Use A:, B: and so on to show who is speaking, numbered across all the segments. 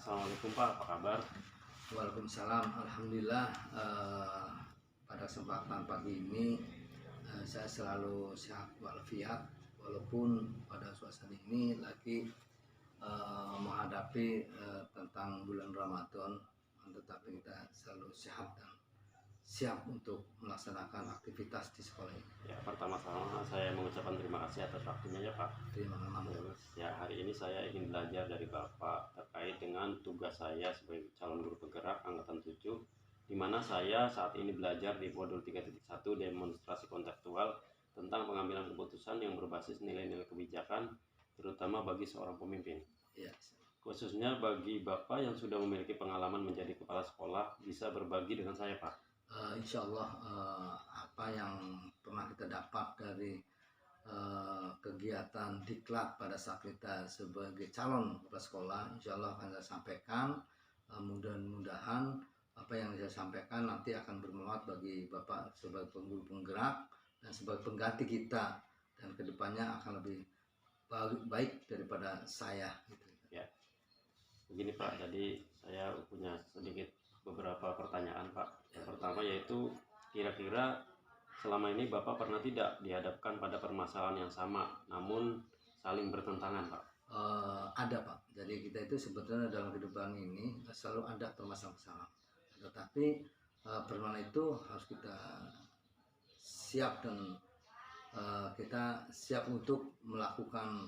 A: Assalamualaikum Pak, apa kabar?
B: Waalaikumsalam. Alhamdulillah, pada kesempatan pagi ini saya selalu sehat walafiat, walaupun pada suasana ini lagi menghadapi tentang bulan Ramadan, tetapi kita selalu sehat dan siap untuk melaksanakan aktivitas di sekolah ini.
A: Ya, pertama-tama saya mengucapkan terima kasih atas waktunya ya Pak.
B: Terima kasih.
A: Terus ya, hari ini saya ingin belajar dari Bapak terkait dengan tugas saya sebagai calon guru penggerak angkatan 7, di mana saya saat ini belajar di modul 3.1 demonstrasi kontekstual tentang pengambilan keputusan yang berbasis nilai-nilai kebijakan, terutama bagi seorang pemimpin.
B: Ya.
A: Khususnya bagi Bapak yang sudah memiliki pengalaman menjadi kepala sekolah, bisa berbagi dengan saya Pak.
B: Insya Allah apa yang pernah kita dapat dari kegiatan diklat pada saat kita sebagai calon kepala sekolah, insya Allah akan saya sampaikan. Mudah-mudahan apa yang saya sampaikan nanti akan bermanfaat bagi Bapak sebagai pengguru penggerak dan sebagai pengganti kita, dan kedepannya akan lebih baik daripada saya gitu.
A: Ya, begini Pak, jadi saya punya sedikit beberapa pertanyaan Pak. Yang pertama yaitu, kira-kira selama ini Bapak pernah tidak dihadapkan pada permasalahan yang sama namun saling bertentangan Pak?
B: Ada Pak. Jadi kita itu sebetulnya dalam kehidupan ini selalu ada permasalahan, tetapi permasalahan itu harus kita siap dan kita siap untuk melakukan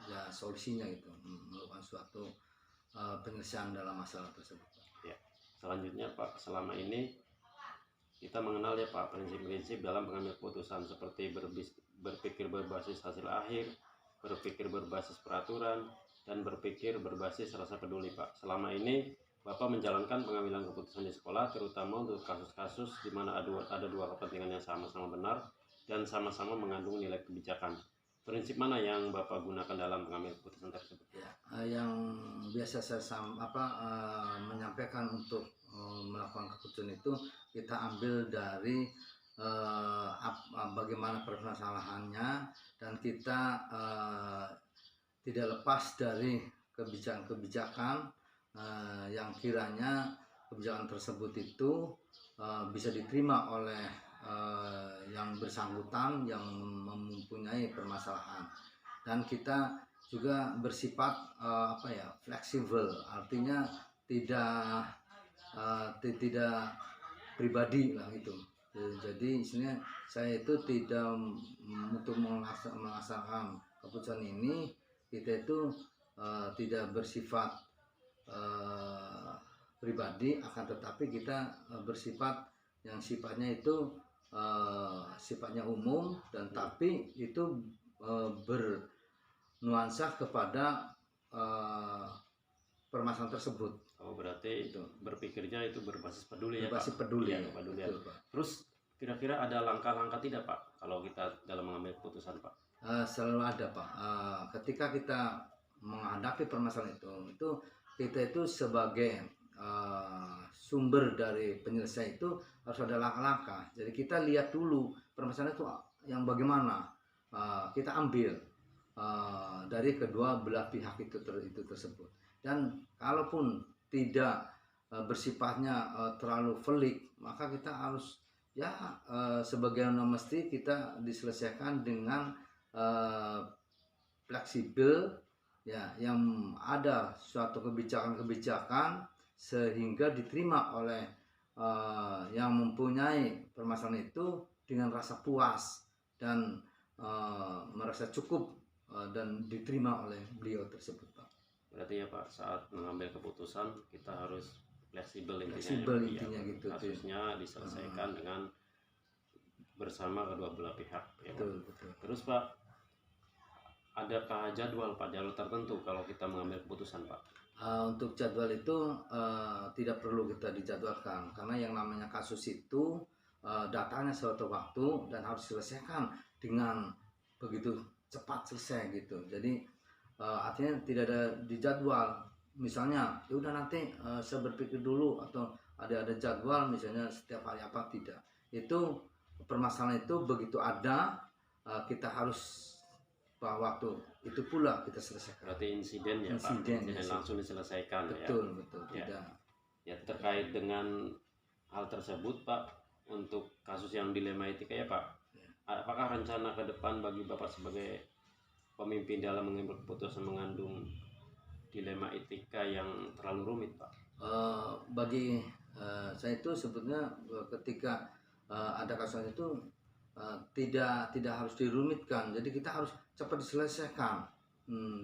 B: ya solusinya gitu, melakukan suatu penyelesaian dalam masalah tersebut.
A: Ya. Selanjutnya Pak, selama ini kita mengenal ya Pak prinsip-prinsip dalam mengambil keputusan seperti berpikir berbasis hasil akhir, berpikir berbasis peraturan, dan berpikir berbasis rasa peduli Pak. Selama ini Bapak menjalankan pengambilan keputusan di sekolah, terutama untuk kasus-kasus di mana ada dua kepentingan yang sama-sama benar dan sama-sama mengandung nilai kebijakan. Prinsip mana yang Bapak gunakan dalam mengambil keputusan tersebut?
B: Ya, yang biasa saya menyampaikan untuk melakukan keputusan itu kita ambil dari bagaimana permasalahannya, dan kita tidak lepas dari kebijakan-kebijakan yang kiranya kebijakan tersebut itu bisa diterima oleh yang bersangkutan yang mempunyai permasalahan. Dan kita juga bersifat fleksibel, artinya tidak pribadi lah gitu. Jadi istilahnya saya itu tidak untuk melaksanakan keputusan ini, kita itu tidak bersifat pribadi, akan tetapi kita bersifat yang sifatnya itu sifatnya umum, dan tapi itu bernuansa kepada permasalahan tersebut.
A: Oh, berarti itu berpikirnya itu berbasis peduli ya Pak?
B: Berbasis peduli.
A: Ya, peduli.
B: Betul, Pak.
A: Terus kira-kira ada langkah-langkah tidak Pak kalau kita dalam mengambil keputusan Pak?
B: Selalu ada Pak. Ketika kita menghadapi permasalahan itu kita itu sebagai sumber dari penyelesaian itu harus ada langkah-langkah. Jadi kita lihat dulu permasalahan itu yang bagaimana, kita ambil dari kedua belah pihak itu tersebut. Dan kalaupun tidak bersifatnya terlalu pelik, maka kita harus sebagaimana mesti kita diselesaikan dengan fleksibel ya, yang ada suatu kebijakan-kebijakan sehingga diterima oleh yang mempunyai permasalahan itu dengan rasa puas dan merasa cukup dan diterima oleh beliau tersebut Pak.
A: Berarti ya Pak, saat mengambil keputusan kita harus fleksibel
B: intinya gitu.
A: Kasusnya diselesaikan dengan bersama kedua belah pihak ya,
B: betul.
A: Terus Pak, adakah jadwal tertentu kalau kita mengambil keputusan Pak?
B: Untuk jadwal itu tidak perlu kita dijadwalkan, karena yang namanya kasus itu datangnya suatu waktu dan harus diselesaikan dengan begitu cepat selesai gitu. Jadi artinya tidak ada dijadwal, misalnya ya udah nanti saya berpikir dulu, atau ada jadwal misalnya setiap hari apa, tidak. Itu permasalahan itu begitu ada kita harus waktu itu pula kita selesaikan.
A: Berarti insiden ya Pak,
B: Insiden,
A: insiden
B: ya.
A: langsung diselesaikan ya.
B: Betul,
A: Ya.
B: tidak.
A: Ya, terkait dengan hal tersebut Pak, untuk kasus yang dilema etika ya Pak,
B: Ya.
A: apakah rencana ke depan bagi Bapak sebagai pemimpin dalam mengambil keputusan mengandung dilema etika yang terlalu rumit Pak?
B: Bagi saya itu sebetulnya ketika ada kasus itu tidak harus dirumitkan, jadi kita harus cepat diselesaikan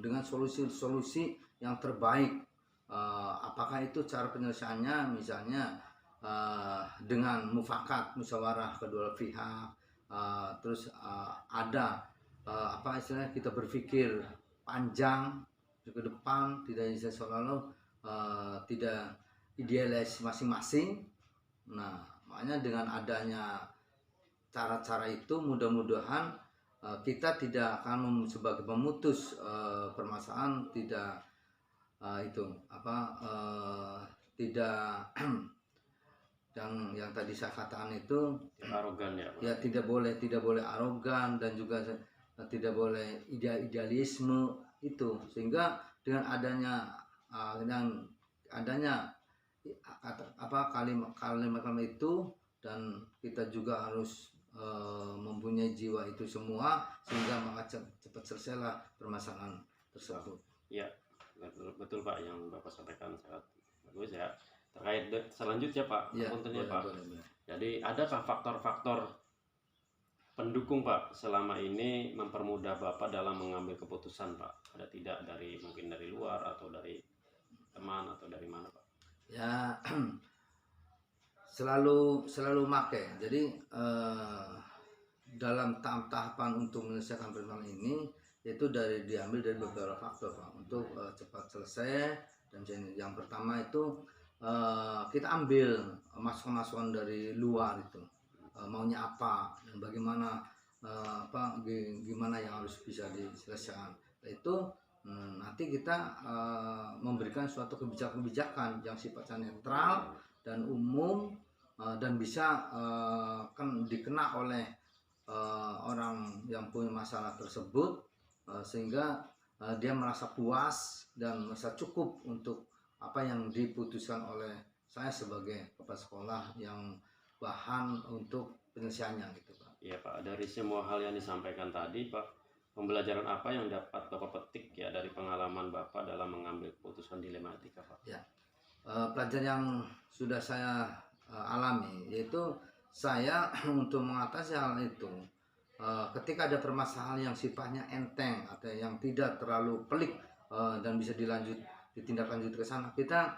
B: dengan solusi-solusi yang terbaik. Apakah itu cara penyelesaiannya, misalnya dengan mufakat, musyawarah kedua pihak, terus ada apa istilahnya, kita berpikir panjang ke depan, tidak bisa selalu tidak idealis masing-masing. Nah, makanya dengan adanya cara-cara itu mudah-mudahan kita tidak akan sebagai pemutus permasalahan, tidak itu apa tidak yang tadi saya katakan itu
A: Arogan ya Pak?
B: Ya, tidak boleh arogan, dan juga tidak boleh idealisme itu, sehingga dengan adanya kalimat itu, dan kita juga harus mempunyai jiwa itu semua, sehingga maka cepat selesailah permasalahan tersebut.
A: Ya, betul Pak, yang Bapak sampaikan sangat bagus ya. Terkait selanjutnya Pak,
B: Ya,
A: puntennya Pak.
B: boleh.
A: Jadi adakah faktor-faktor pendukung Pak selama ini mempermudah Bapak dalam mengambil keputusan Pak? Ada tidak mungkin dari luar atau dari teman atau dari mana Pak?
B: Ya, selalu make. Jadi dalam tahapan untuk menyelesaikan persoalan ini, yaitu diambil dari beberapa faktor Pak, untuk cepat selesai. Dan yang pertama itu kita ambil masukan-masukan dari luar itu, maunya apa dan bagaimana, gimana yang harus bisa diselesaikan. Itu nanti kita memberikan suatu kebijakan yang sifatnya netral dan umum, dan bisa kan dikena oleh orang yang punya masalah tersebut, sehingga dia merasa puas dan merasa cukup untuk apa yang diputuskan oleh saya sebagai kepala sekolah yang bahan untuk penyelesaiannya gitu Pak.
A: Iya Pak, dari semua hal yang disampaikan tadi Pak, pembelajaran apa yang dapat Bapak petik ya dari pengalaman Bapak dalam mengambil keputusan dilema etika Pak?
B: Ya, pelajaran yang sudah saya alami, yaitu saya untuk mengatasi hal itu, ketika ada permasalahan yang sifatnya enteng atau yang tidak terlalu pelik dan bisa ditindaklanjut ke sana, kita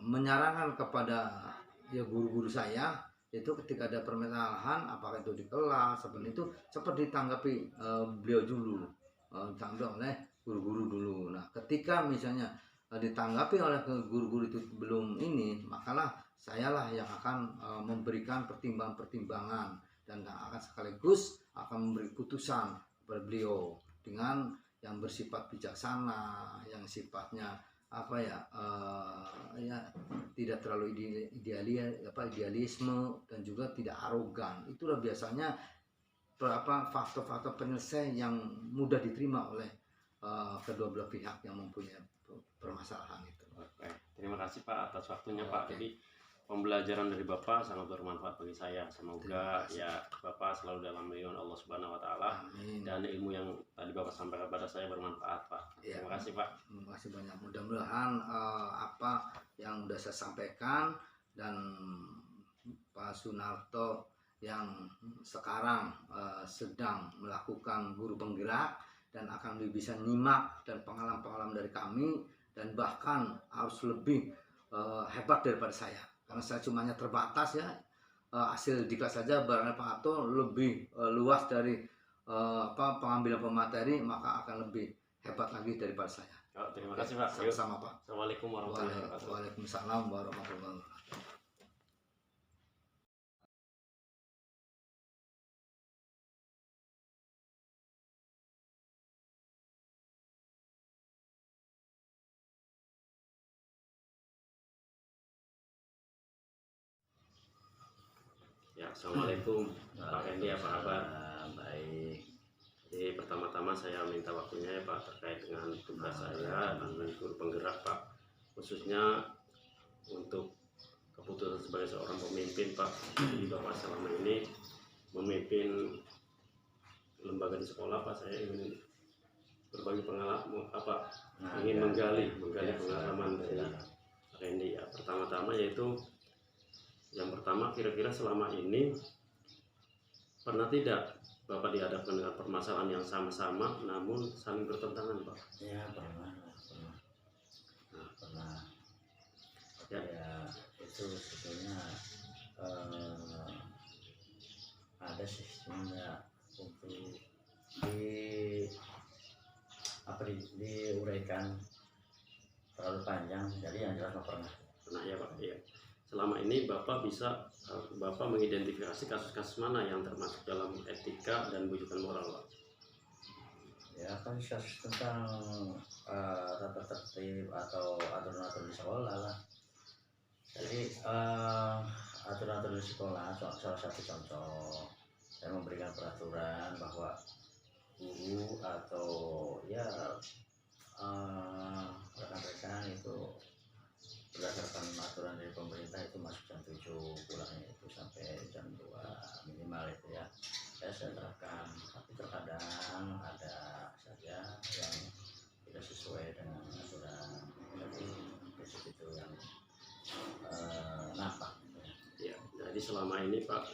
B: menyarankan kepada guru-guru saya, itu ketika ada permasalahan, apakah itu di kelas seperti itu, cepat ditanggapi beliau dulu, ditanggapi oleh guru-guru dulu. Nah, ketika misalnya ditanggapi oleh guru-guru itu belum ini, makalah sayalah yang akan memberikan pertimbangan-pertimbangan, dan akan sekaligus akan memberi putusan kepada beliau dengan yang bersifat bijaksana, yang sifatnya tidak terlalu idealisme, dan juga tidak arogan. Itulah biasanya faktor-faktor penyelesaian yang mudah diterima oleh kedua belah pihak yang mempunyai permasalahan itu.
A: Oke, terima kasih Pak atas waktunya Pak.
B: Oke.
A: Jadi pembelajaran dari Bapak sangat bermanfaat bagi saya. Semoga ya Bapak selalu dalam lindungan Allah Subhanahu wa taala.
B: Amin.
A: Dan ilmu yang tadi Bapak sampaikan kepada saya bermanfaat Pak.
B: Ya.
A: Terima kasih Pak.
B: Terima kasih banyak. Mudah-mudahan apa yang sudah saya sampaikan, dan Pak Sunarto yang sekarang sedang melakukan guru penggerak dan akan bisa nyimak dan pengalaman-pengalaman dari kami, dan bahkan harus lebih hebat daripada saya, karena saya cumanya terbatas ya, hasil di kelas saja barangnya Pak Ato lebih luas dari pengambilan pemateri, maka akan lebih hebat lagi daripada saya.
A: Oh, terima kasih Pak.
B: Sama-sama Pak.
A: Assalamualaikum warahmatullahi wabarakatuh.
B: Waalaikumsalam warahmatullahi wabarakatuh.
A: Ya, assalamualaikum Pak Fendi, apa kabar?
C: Baik.
A: Jadi pertama-tama saya minta waktunya ya Pak terkait dengan tugas saya dan guru penggerak Pak, khususnya untuk keputusan sebagai seorang pemimpin Pak. Jadi Bapak selama ini memimpin lembaga di sekolah Pak, saya ingin berbagi pengalaman apa, ingin menggali pengalaman dari Randy ya. Pertama-tama yaitu yang pertama, kira-kira selama ini pernah tidak Bapak dihadapkan dengan permasalahan yang sama-sama namun saling bertentangan Pak?
C: Ya pernah.
A: Ya.
C: Ya itu sebetulnya ada sistemnya untuk diuraikan terlalu panjang, jadi yang jelas pernah.
A: Pernah ya Pak. Ya. Selama ini Bapak mengidentifikasi kasus-kasus mana yang termasuk dalam etika dan bujukan moral Pak?
C: Ya kan kasus tentang tata tertib atau aturan-aturan di sekolah lah. Jadi aturan-aturan di sekolah, salah satu contoh saya memberikan peraturan bahwa guru atau ya rekan-rekan itu berdasarkan aturan dari pemerintah itu masuk jam 7, pulangnya itu sampai jam 2 minimal itu ya. Saya terapkan, tapi terkadang ada saja yang tidak sesuai dengan aturan. Jadi prinsip itu yang nampak gitu
A: ya. Jadi selama ini Pak,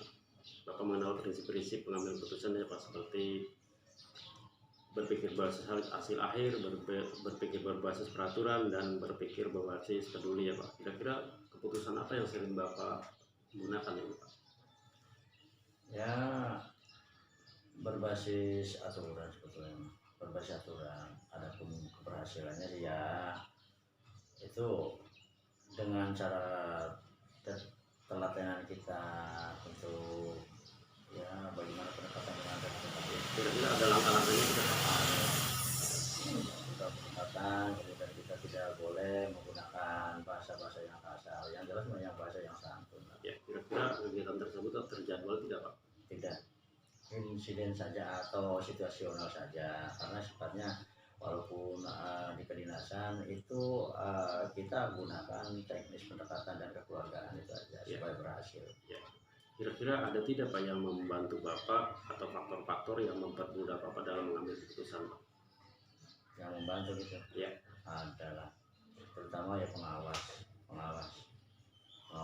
A: Bapak mengenal prinsip-prinsip pengambilan keputusan ya Pak, seperti berpikir berbasis hasil akhir, berpikir berbasis peraturan, dan berpikir berbasis peduli ya Pak. Kira-kira keputusan apa yang sering Bapak gunakan ya Pak?
C: ya. Berbasis aturan sebetulnya, berbasis aturan. Adapun keberhasilannya ya itu dengan cara telatenan kita untuk ya bagaimana pendekatan dengan
A: Kira-kira ada langkah-langkahnya kita Pak?
C: untuk pendekatan, kemudian kita tidak boleh menggunakan bahasa-bahasa yang kasar, yang jelas banyak bahasa yang santun.
A: Ya, kira-kira kegiatan tersebut terjadwal tidak Pak?
C: Tidak, insiden saja atau situasional saja, karena sifatnya walaupun di kedinasan itu kita gunakan teknis pendekatan dan kekeluargaan itu aja supaya berhasil.
A: Ya. Kira-kira ada tidak Pak yang membantu Bapak atau faktor-faktor yang mempermudah Bapak dalam mengambil keputusan Pak?
C: Yang membantu gitu
A: Ya.
C: adalah terutama ya pengawas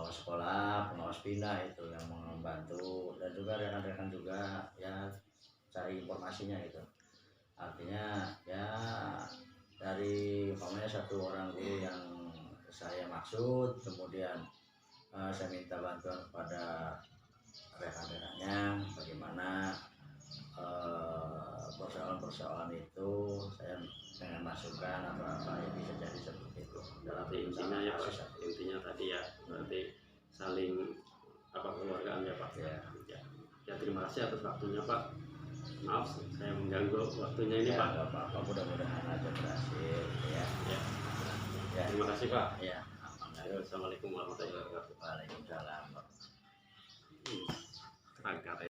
C: sekolah, pengawas pindah itu yang membantu, dan juga rekan-rekan juga ya cari informasinya gitu. Artinya ya dari umpamanya satu orang guru yang saya maksud, kemudian saya minta bantuan kepada rekan-rekannya bagaimana persoalan-persoalan itu saya dengan masukan atau apa yang bisa jadi seperti itu.
A: Berarti intinya ya Pak, intinya tadi ya berarti saling keluargaan ya Pak.
C: Ya.
A: Ya, terima kasih atas waktunya Pak. Maaf saya mengganggu waktunya ini
C: Ya,
A: Pak.
C: nggak apa-apa, mudah-mudahan aja berhasil ya.
A: Ya. Terima kasih Pak.
C: Ya.
A: Assalamualaikum warahmatullahi wabarakatuh.
C: Waalaikumsalam.
A: Terangkat ya.